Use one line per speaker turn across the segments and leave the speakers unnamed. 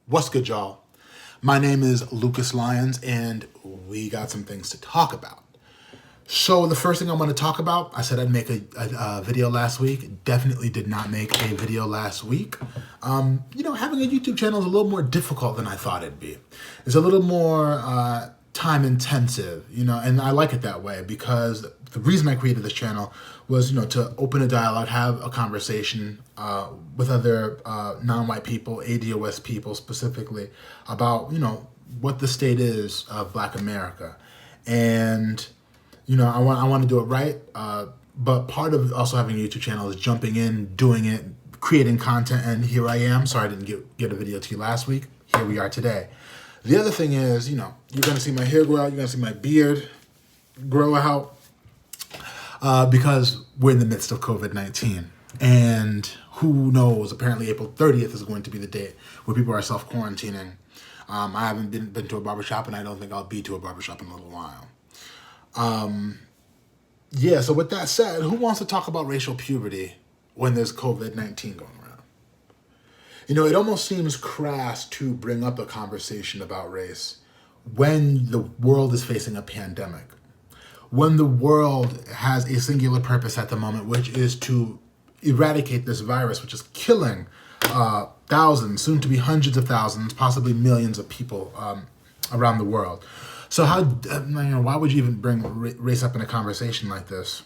What's good, y'all? My name is Lucas Lyons, and we got some things to talk about. So the first thing I want to talk about, I said I'd make a video last week. Definitely did not make a video last week. Having a YouTube channel is a little more difficult than I thought it'd be. It's a little more time intensive, and I like it that way because the reason I created this channel was, to open a dialogue, have a conversation with other non-white people, ADOS people specifically, about, what the state is of Black America. And, I want to do it right. But part of also having a YouTube channel is jumping in, doing it, creating content, and here I am. Sorry I didn't get a video to you last week. Here we are today. The other thing is, you're going to see my hair grow out, you're going to see my beard grow out, because we're in the midst of COVID-19. And who knows, apparently April 30th is going to be the date where people are self-quarantining. I haven't been to a barbershop, and I don't think I'll be to a barbershop in a little while. So with that said, who wants to talk about racial puberty when there's COVID-19 going around? It almost seems crass to bring up a conversation about race when the world is facing a pandemic, when the world has a singular purpose at the moment, which is to eradicate this virus, which is killing thousands, soon to be hundreds of thousands, possibly millions of people around the world. So why would you even bring race up in a conversation like this?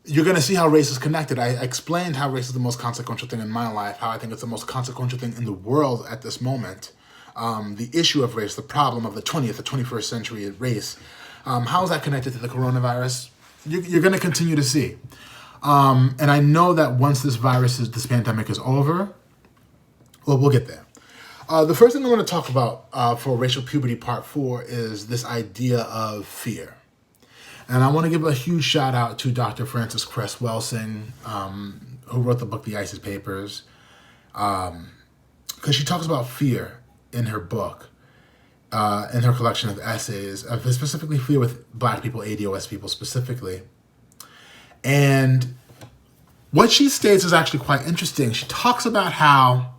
You're going to see how race is connected. I explained how race is the most consequential thing in my life, how I think it's the most consequential thing in the world at this moment. The issue of race, the problem of the 20th, the 21st century race. How is that connected to the coronavirus? You're going to continue to see. And I know that once this pandemic is over, well, we'll get there. The first thing I want to talk about for Racial Puberty Part 4 is this idea of fear. And I want to give a huge shout out to Dr. Frances Cress Welsing, who wrote the book, The ISIS Papers, because she talks about fear in her book, in her collection of essays, specifically fear with Black people, ADOS people specifically. And what she states is actually quite interesting. She talks about how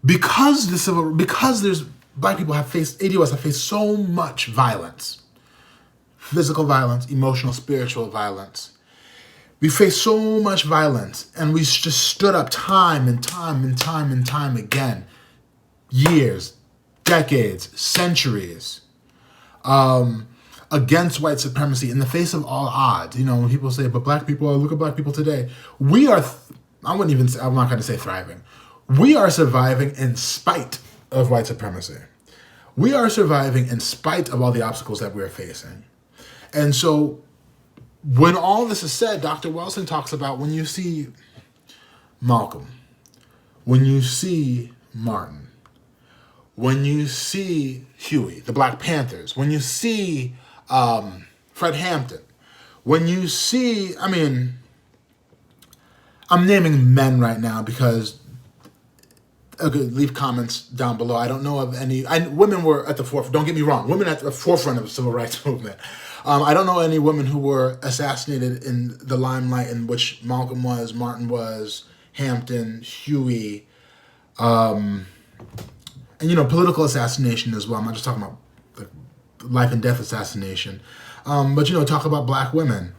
because there's Black people ADOS have faced so much violence, physical violence, emotional, spiritual violence. We face so much violence, and we just stood up time and time again, years, decades, centuries, against white supremacy in the face of all odds. When people say, but Black people, look at Black people today, we are, I'm not going to say thriving. We are surviving in spite of white supremacy. We are surviving in spite of all the obstacles that we're facing. And so when all this is said, Dr. Welsing talks about when you see Malcolm, when you see Martin, when you see Huey, the Black Panthers, when you see Fred Hampton, when you see, I'm naming men right now because, okay, leave comments down below. I don't know of any, women were at the forefront, don't get me wrong, women at the forefront of the civil rights movement. I don't know any women who were assassinated in the limelight in which Malcolm was, Martin was, Hampton, Huey, and political assassination as well. I'm not just talking about the life and death assassination, but talk about Black women.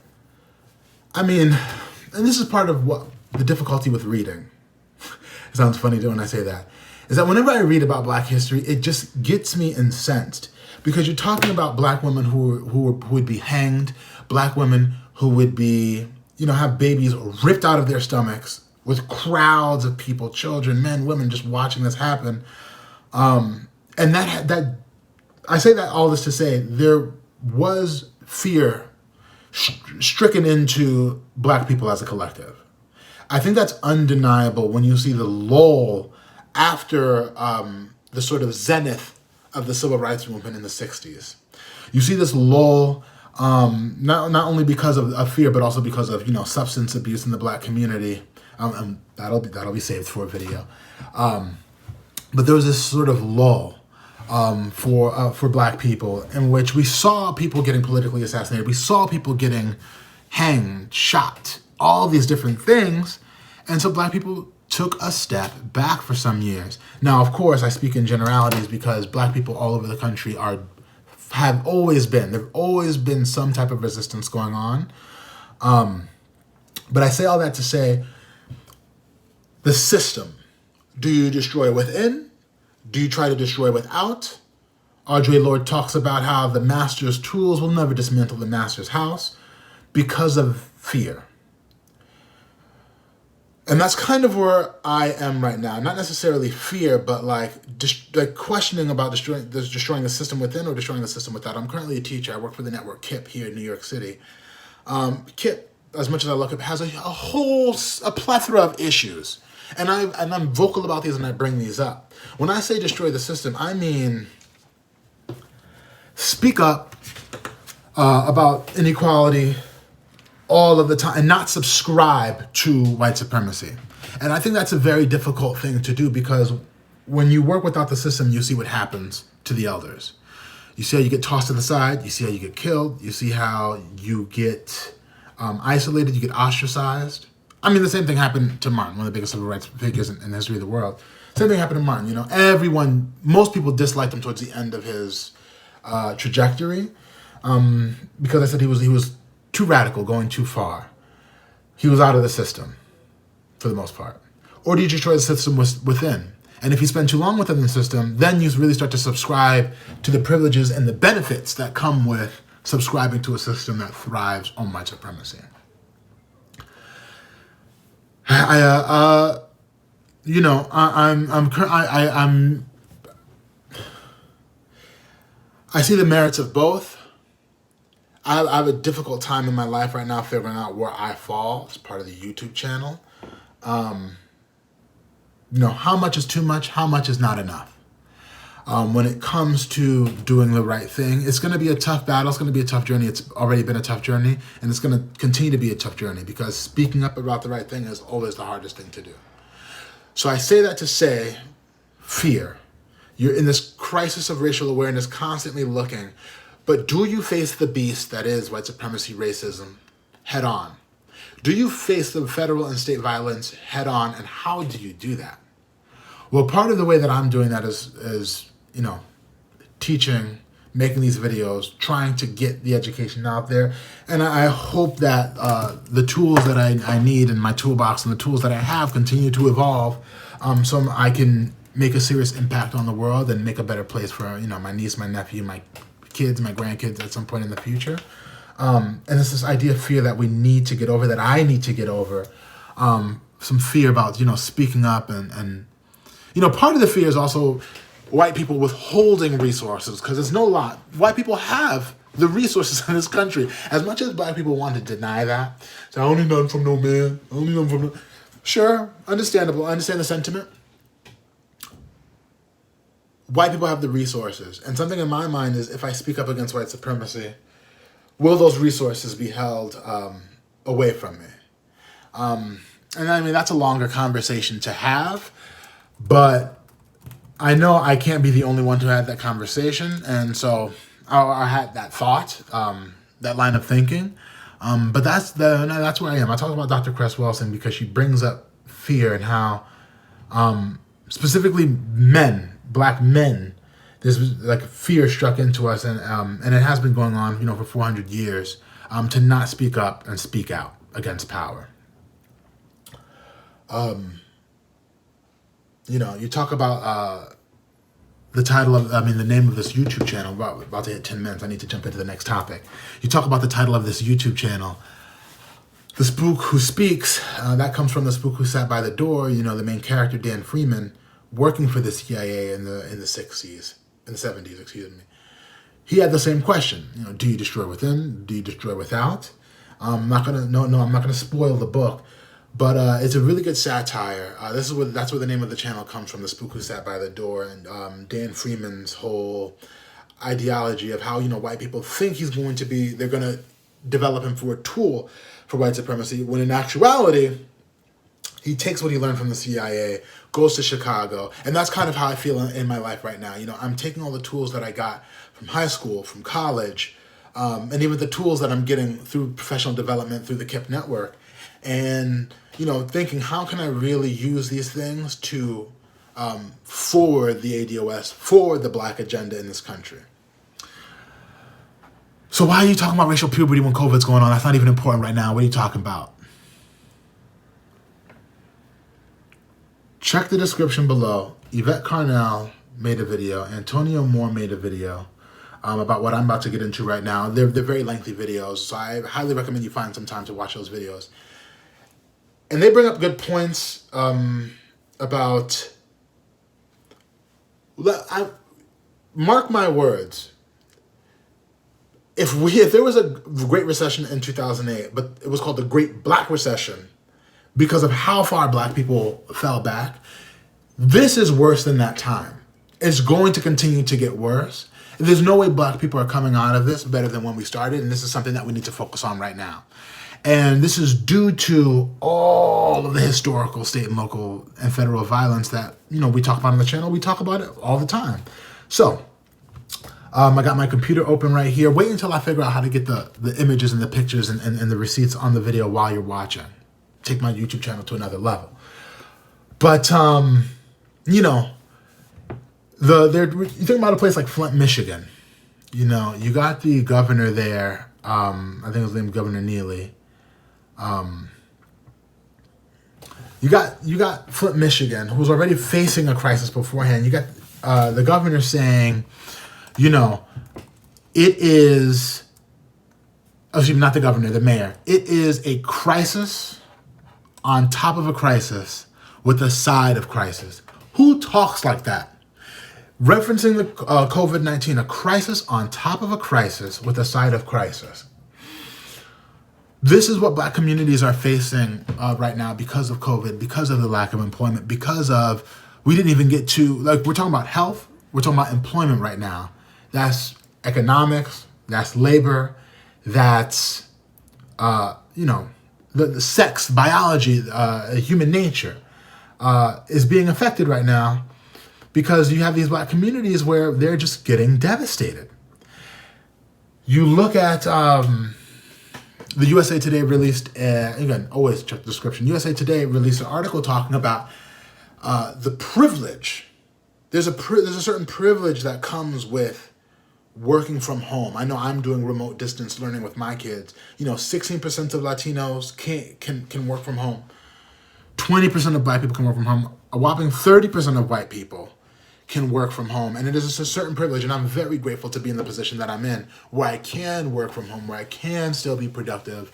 And this is part of what the difficulty with reading. It sounds funny when I say that. Is that whenever I read about Black history, it just gets me incensed. Because you're talking about Black women who would be hanged, Black women who would be, have babies ripped out of their stomachs with crowds of people, children, men, women, just watching this happen. And that I say that all this to say there was fear stricken into Black people as a collective. I think that's undeniable when you see the lull after the sort of zenith of the civil rights movement in the 60s. You see this lull, not only because of fear, but also because of substance abuse in the Black community. And that'll be saved for a video. But there was this sort of lull for Black people in which we saw people getting politically assassinated. We saw people getting hanged, shot, all these different things. And so Black people took a step back for some years. Now, of course, I speak in generalities because Black people all over the country have always been. There've always been some type of resistance going on. But I say all that to say, the system, do you destroy within? Do you try to destroy without? Audre Lorde talks about how the master's tools will never dismantle the master's house because of fear. And that's kind of where I am right now. Not necessarily fear, but like questioning about destroying the system within or destroying the system without. I'm currently a teacher. I work for the network KIP here in New York City. KIP, as much as I look up, has a plethora of issues. And I'm vocal about these and I bring these up. When I say destroy the system, I mean speak up about inequality all of the time and not subscribe to white supremacy. And I think that's a very difficult thing to do because when you work without the system, you see what happens to the elders. You see how you get tossed to the side. You see how you get killed. You see how you get isolated. You get ostracized. I mean, the same thing happened to Martin, one of the biggest civil rights figures in the history of the world. Same thing happened to Martin. You know, most people disliked him towards the end of his trajectory because I said he was too radical, going too far. He was out of the system for the most part. Or do you destroy the system within? And if you spend too long within the system, then you really start to subscribe to the privileges and the benefits that come with subscribing to a system that thrives on white supremacy. I see the merits of both. I have a difficult time in my life right now figuring out where I fall as part of the YouTube channel. How much is too much? How much is not enough? When it comes to doing the right thing, it's going to be a tough battle. It's going to be a tough journey. It's already been a tough journey, and it's going to continue to be a tough journey because speaking up about the right thing is always the hardest thing to do. So I say that to say, fear. You're in this crisis of racial awareness, constantly looking. But do you face the beast that is white supremacy, racism, head on? Do you face the federal and state violence head on, and how do you do that? Well, part of the way that I'm doing that is teaching, making these videos, trying to get the education out there. And I hope that the tools that I need in my toolbox and the tools that I have continue to evolve so I can make a serious impact on the world and make a better place for my niece, my nephew, my kids, my grandkids at some point in the future. And it's this idea of fear that we need to get over, that I need to get over. Some fear about, speaking up and part of the fear is also white people withholding resources because there's no lot. White people have the resources in this country. As much as black people want to deny that. So I don't need nothing from no man. I don't need nothing from no... Sure, understandable. I understand the sentiment. White people have the resources. And something in my mind is if I speak up against white supremacy, will those resources be held away from me? And I mean, that's a longer conversation to have, but I know I can't be the only one to have that conversation. And so I had that thought, that line of thinking. But that's where I am. I talk about Dr. Cress Wilson because she brings up fear and how specifically black men, there's like fear struck into us, and it has been going on, for 400 years, to not speak up and speak out against power. You talk about the name of this YouTube channel. We're about to hit 10 minutes. I need to jump into the next topic. You talk about the title of this YouTube channel. The Spook Who Speaks, that comes from The Spook Who Sat by the Door, the main character, Dan Freeman, working for the CIA in the 70s, excuse me. He had the same question. Do you destroy within? Do you destroy without? I'm not gonna spoil the book, but it's a really good satire. That's where the name of the channel comes from, The Spook Who Sat by the Door, and Dan Freeman's whole ideology of how white people think they're gonna develop him for a tool for white supremacy, when in actuality, he takes what he learned from the CIA, goes to Chicago, and that's kind of how I feel in my life right now. I'm taking all the tools that I got from high school, from college, and even the tools that I'm getting through professional development, through the KIP network, and, thinking, how can I really use these things to forward the ADOS, forward the Black agenda in this country? So why are you talking about racial puberty when COVID's going on? That's not even important right now. What are you talking about? Check the description below. Yvette Carnell made a video. Antonio Moore made a video about what I'm about to get into right now. They're very lengthy videos, so I highly recommend you find some time to watch those videos. And they bring up good points about... Mark my words. If there was a Great Recession in 2008, but it was called the Great Black Recession because of how far Black people fell back, this is worse than that time. It's going to continue to get worse. There's no way Black people are coming out of this better than when we started, and this is something that we need to focus on right now. And this is due to all of the historical state and local and federal violence that, we talk about on the channel. We talk about it all the time. So, I got my computer open right here. Wait until I figure out how to get the images and the pictures and the receipts on the video while you're watching. Take my YouTube channel to another level. But, you think about a place like Flint, Michigan. You got the governor there. I think his name is Governor Neely. You got Flint, Michigan, who's already facing a crisis beforehand. You got the governor saying, it is, excuse me, not the governor, the mayor. It is a crisis on top of a crisis with a side of crisis. Who talks like that? Referencing the COVID-19, a crisis on top of a crisis with a side of crisis. This is what Black communities are facing right now because of COVID, because of the lack of employment, because of, we didn't even get to, we're talking about health, we're talking about employment right now. That's economics, that's labor, that's, the sex, biology, human nature is being affected right now because you have these Black communities where they're just getting devastated. You look at the USA Today released, again, always check the description. USA Today released an article talking about the privilege. There's a certain privilege that comes with working from home. I know I'm doing remote distance learning with my kids. 16% of Latinos can work from home. 20% of Black people can work from home. A whopping 30% of white people can work from home. And it is a certain privilege, and I'm very grateful to be in the position that I'm in, where I can work from home, where I can still be productive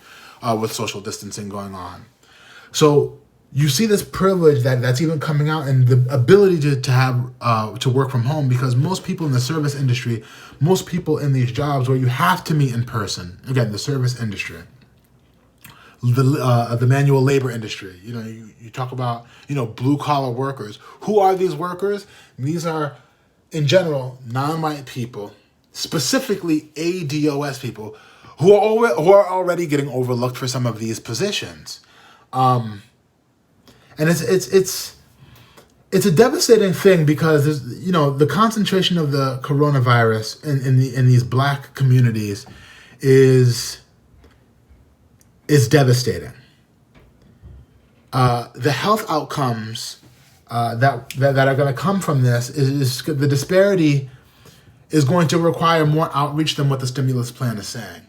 with social distancing going on. So you see this privilege that's even coming out, and the ability to have to work from home, because most people in the service industry, most people in these jobs where you have to meet in person, again, the service industry, the manual labor industry, you talk about, blue collar workers. Who are these workers? These are, in general, non-white people, specifically ADOS people, who are already getting overlooked for some of these positions. And it's a devastating thing because there's, the concentration of the coronavirus in these Black communities is devastating. The health outcomes that are going to come from this is the disparity is going to require more outreach than what the stimulus plan is saying.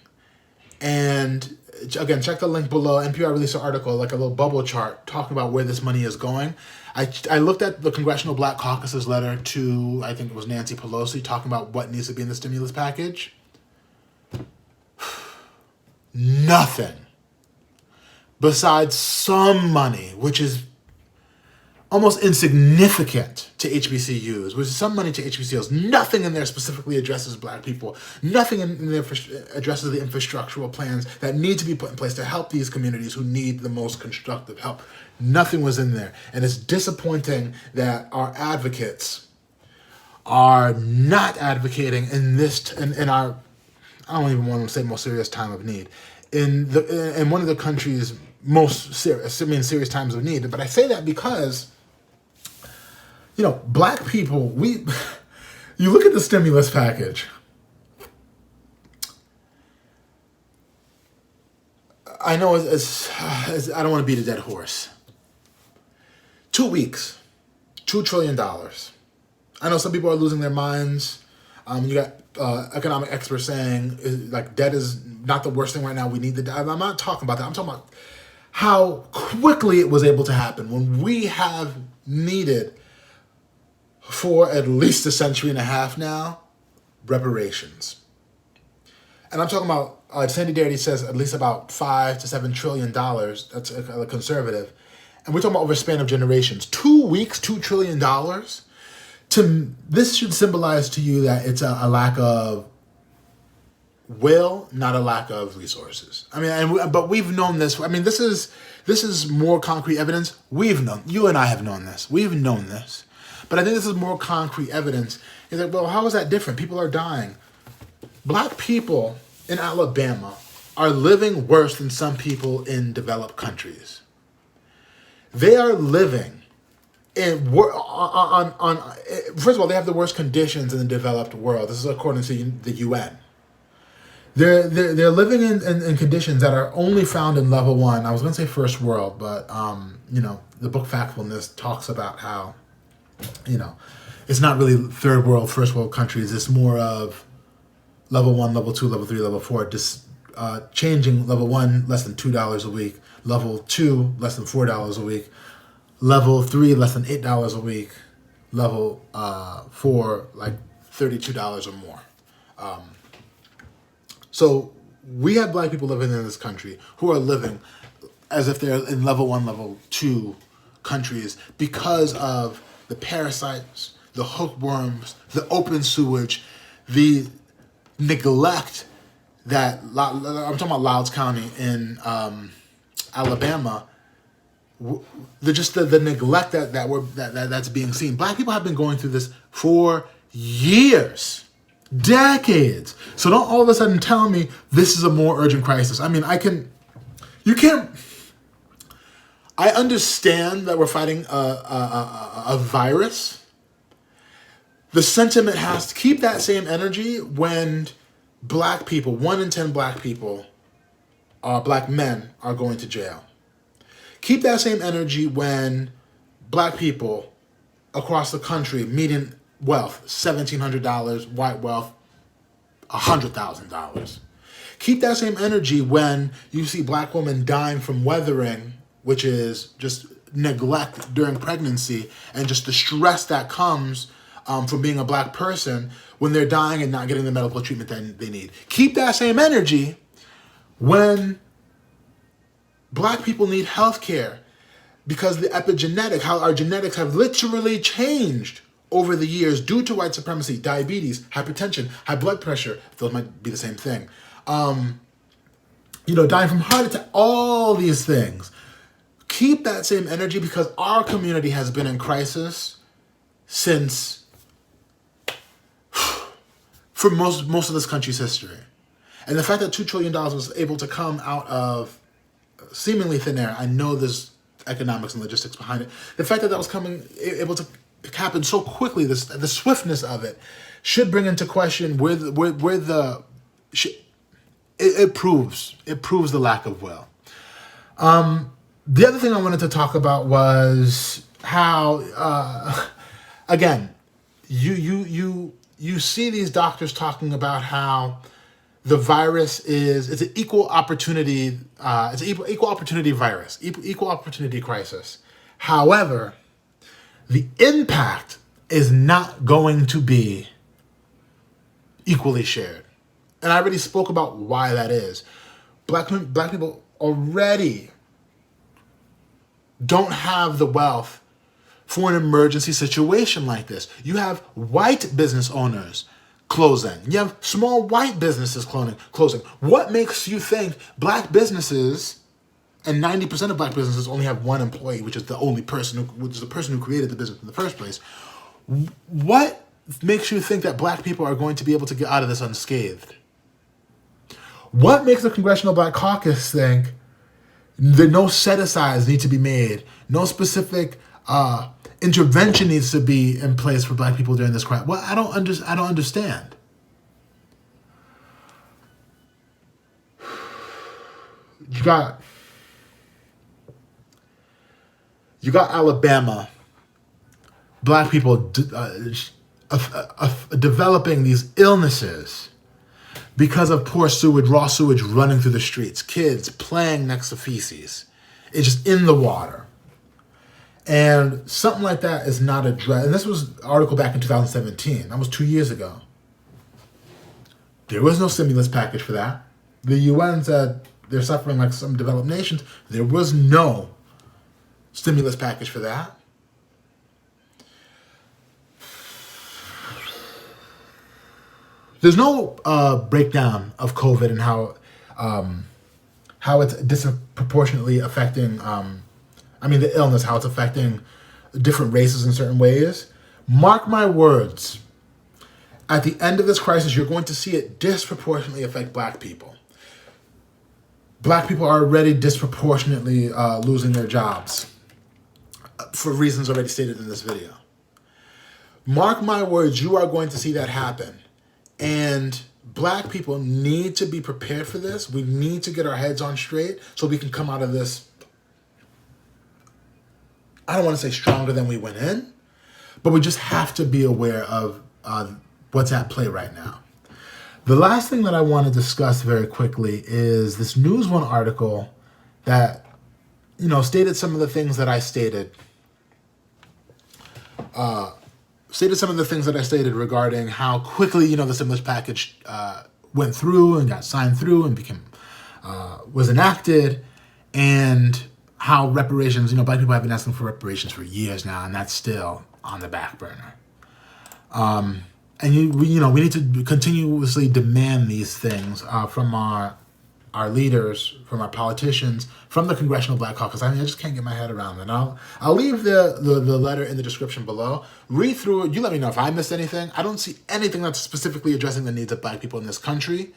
And again, check the link below. NPR released an article, like a little bubble chart, talking about where this money is going. I looked at the Congressional Black Caucus's letter to, I think it was Nancy Pelosi, talking about what needs to be in the stimulus package. Nothing. Besides some money, which is almost insignificant to HBCUs, which is some money to HBCUs. Nothing in there specifically addresses Black people. Nothing in there addresses the infrastructural plans that need to be put in place to help these communities who need the most constructive help. Nothing was in there. And it's disappointing that our advocates are not advocating in this, in our, I don't even want to say most serious time of need, in one of the country's most serious times of need. But I say that because, Black people, you look at the stimulus package. I know I don't want to beat a dead horse. 2 weeks, $2 trillion. I know some people are losing their minds. You got economic experts saying like debt is not the worst thing right now. We need the debt. I'm not talking about that. I'm talking about how quickly it was able to happen when we have needed for at least a century and a half now reparations. And I'm talking about Sandy Darity says at least about $5 to $7 trillion. That's a conservative. And we're talking about over a span of generations. 2 weeks, $2 trillion. This should symbolize to you that it's a lack of will, not a lack of resources. I mean, but we've known this. I mean, this is more concrete evidence. We've known. You and I have known this. We've known this. But I think this is more concrete evidence. It's like, well, how is that different? People are dying. Black people in Alabama are living worse than some people in developed countries. They are living in first of all, they have the worst conditions in the developed world. This is according to the UN. They're living in conditions that are only found in level 1. I was going to say first world, but the book Factfulness talks about how it's not really third world, first world countries. It's more of level 1, level 2, level 3, level 4. Just changing level 1 less than $2 a week, level 2 less than $4 a week, level 3 less than $8 a week, level 4 like $32 or more. So we have black people living in this country who are living as if they're in level 1, level 2 countries because of the parasites, the hookworms, the open sewage, the neglect that I'm talking about Louds County in Alabama. The neglect that's being seen. Black people have been going through this for years, decades. So don't all of a sudden tell me this is a more urgent crisis. I mean, I understand that we're fighting a virus. The sentiment has to keep that same energy when black people, 1 in 10 black people, black men are going to jail. Keep that same energy when black people across the country, median wealth, $1,700, white wealth, $100,000. Keep that same energy when you see black women dying from weathering, which is just neglect during pregnancy and just the stress that comes from being a black person when they're dying and not getting the medical treatment that they need. Keep that same energy when black people need health care because the epigenetic, how our genetics have literally changed over the years due to white supremacy, diabetes, hypertension, high blood pressure. Those might be the same thing. Dying from heart attack, all these things. Keep that same energy because our community has been in crisis since for most of this country's history. And the fact that $2 trillion was able to come out of seemingly thin air, I know there's economics and logistics behind it. The fact that was able to happen so quickly, the swiftness of it, should bring into question it proves the lack of will. The other thing I wanted to talk about was how, again, you see these doctors talking about how the virus it's an equal opportunity virus, equal opportunity crisis. However, the impact is not going to be equally shared. And I already spoke about why that is. Black people already don't have the wealth for an emergency situation like this. You have white business owners closing. You have small white businesses closing. What makes you think black businesses, and 90% of black businesses only have one employee, which is the person who created the business in the first place? What makes you think that black people are going to be able to get out of this unscathed? What makes the Congressional Black Caucus think that no set-asides need to be made, no specific intervention needs to be in place for black people during this crisis? Well, I don't understand. You got Alabama, black people developing these illnesses because of poor sewage, raw sewage running through the streets, kids playing next to feces. It's just in the water. And something like that is not addressed. And this was an article back in 2017. That was 2 years ago. There was no stimulus package for that. The UN said they're suffering like some developed nations. There was no stimulus package for that. There's no breakdown of COVID and how it's disproportionately affecting, the illness, how it's affecting different races in certain ways. Mark my words. At the end of this crisis, you're going to see it disproportionately affect black people. Black people are already disproportionately losing their jobs for reasons already stated in this video. Mark my words, you are going to see that happen. And black people need to be prepared for this. We need to get our heads on straight so we can come out of this, I don't want to say stronger than we went in, but we just have to be aware of what's at play right now. The last thing that I want to discuss very quickly is this News One article that, stated some of the things that I stated. Regarding how quickly, the stimulus package went through and got signed through and was enacted, and how reparations, black people have been asking for reparations for years now, and that's still on the back burner. We need to continuously demand these things from our leaders, from our politicians, from the Congressional Black Caucus. I just can't get my head around it. I'll leave the letter in the description below. Read through it. You let me know if I missed anything. I don't see anything that's specifically addressing the needs of black people in this country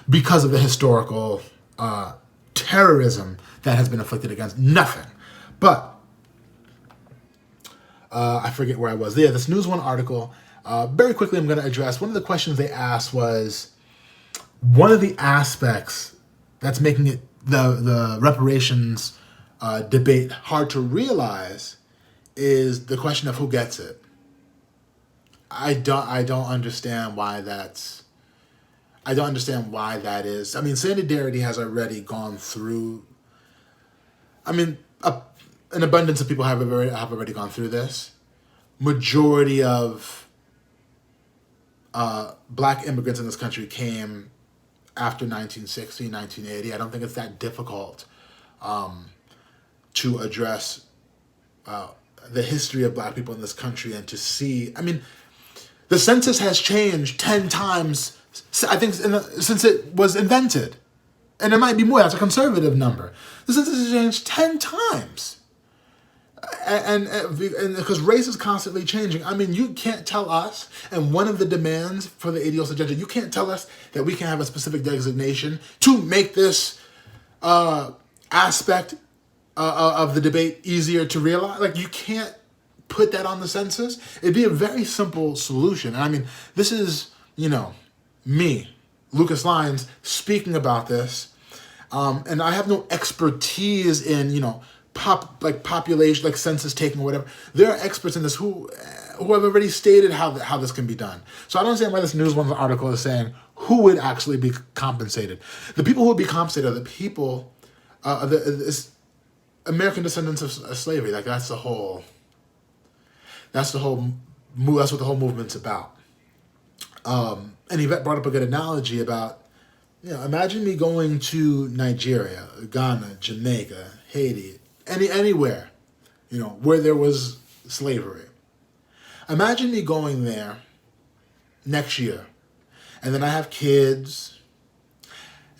because of the historical terrorism that has been inflicted against. Nothing. But I forget where I was. Yeah, this News One article. Very quickly, I'm going to address one of the questions they asked was one of the aspects that's making it the reparations debate hard to realize is the question of who gets it. I don't understand why that's. I don't understand why that is. Solidarity has already gone through. An abundance of people have already gone through this. Majority of black immigrants in this country came after 1960, 1980. I don't think it's that difficult to address the history of black people in this country and to see. The census has changed 10 times, I think, since it was invented. And it might be more. That's a conservative number. The census has changed 10 times. And because race is constantly changing. You can't tell us, and one of the demands for the ADL agenda, you can't tell us that we can have a specific designation to make this aspect of the debate easier to realize. You can't put that on the census. It'd be a very simple solution. This is, me, Lucas Lyons, speaking about this. And I have no expertise in, population, like census taking or whatever. There are experts in this who have already stated how this can be done. So I don't understand why this News One article is saying who would actually be compensated. The people who would be compensated are the people, American descendants of slavery. That's what the whole movement's about. And Yvette brought up a good analogy about, imagine me going to Nigeria, Ghana, Jamaica, Haiti, anywhere, where there was slavery. Imagine me going there next year, and then I have kids,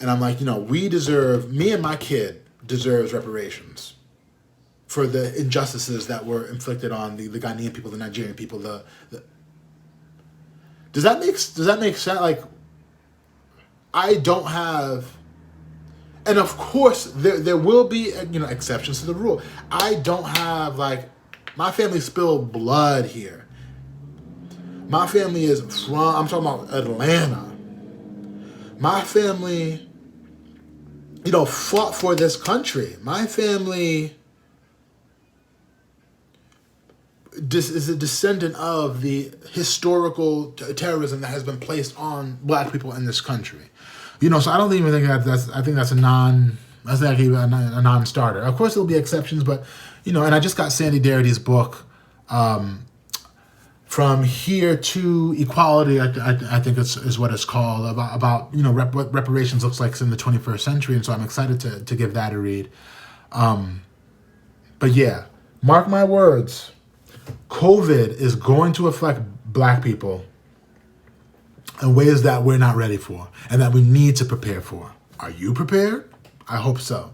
and I'm like, me and my kid deserves reparations for the injustices that were inflicted on the Ghanaian people, the Nigerian people. Does that make sense? I don't have. And of course, there will be, exceptions to the rule. I don't have, my family spilled blood here. My family is I'm talking about Atlanta. My family fought for this country. My family is a descendant of the historical terrorism that has been placed on black people in this country. So I don't even think I think that's a non-starter. Of course, there'll be exceptions, but, and I just got Sandy Darity's book, From Here to Equality, I think is what it's called, about what reparations looks like in the 21st century, and so I'm excited to give that a read. But yeah, mark my words, COVID is going to affect black people in ways that we're not ready for and that we need to prepare for. Are you prepared? I hope so.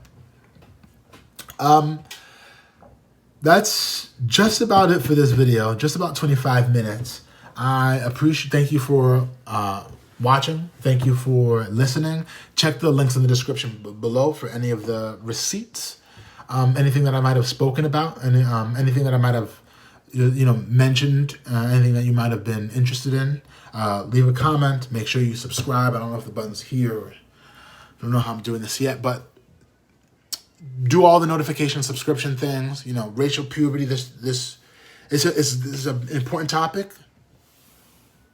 That's just about it for this video, just about 25 minutes. Thank you for watching. Thank you for listening. Check the links in the description below for any of the receipts, anything that I might have spoken about, and anything that I might have mentioned, anything that you might have been interested in. Leave a comment. Make sure you subscribe. I don't know if the button's here. I don't know how I'm doing this yet, but do all the notification subscription things. Racial puberty. This is an important topic.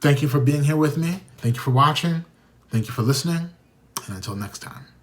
Thank you for being here with me. Thank you for watching. Thank you for listening. And until next time.